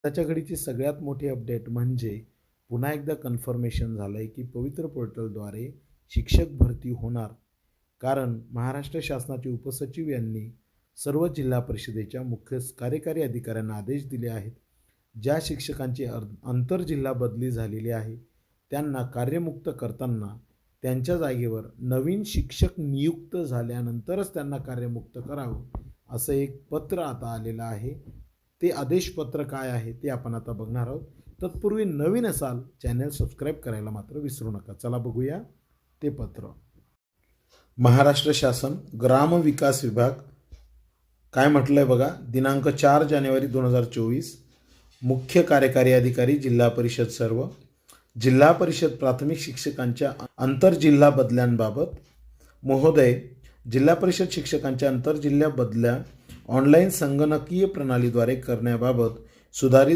त्याच्या घडीची सगळ्यात मोठी अपडेट म्हणजे पुन्हा एकदा कन्फर्मेशन झालं आहे की पवित्र पोर्टलद्वारे शिक्षक भरती होणार. कारण महाराष्ट्र शासनाचे उपसचिव यांनी सर्व जिल्हा परिषदेच्या मुख्य कार्यकारी अधिकाऱ्यांना आदेश दिले आहेत. ज्या शिक्षकांची आंतरजिल्हा बदली झालेली आहे त्यांना कार्यमुक्त करताना त्यांच्या जागेवर नवीन शिक्षक नियुक्त झाल्यानंतरच त्यांना कार्यमुक्त करावं, असं एक पत्र आता आलेलं आहे. ते आदेशपत्र काय आहे ते आपण आता बघणार आहोत. तत्पूर्वी नवीन असाल चॅनल सबस्क्राईब करायला मात्र विसरू नका. चला बघूया ते पत्र. महाराष्ट्र शासन ग्रामविकास विभाग काय म्हटलंय बघा. दिनांक 4 जानेवारी 2024. मुख्य कार्यकारी अधिकारी जिल्हा परिषद सर्व. जिल्हा परिषद प्राथमिक शिक्षकांच्या आंतरजिल्हा बदल्यांबाबत. महोदय, जिल्हा परिषद शिक्षकांच्या आंतरजिल्हा बदल्या ऑनलाईन संगणकीय प्रणालीद्वारे करण्याबाबत सुधारित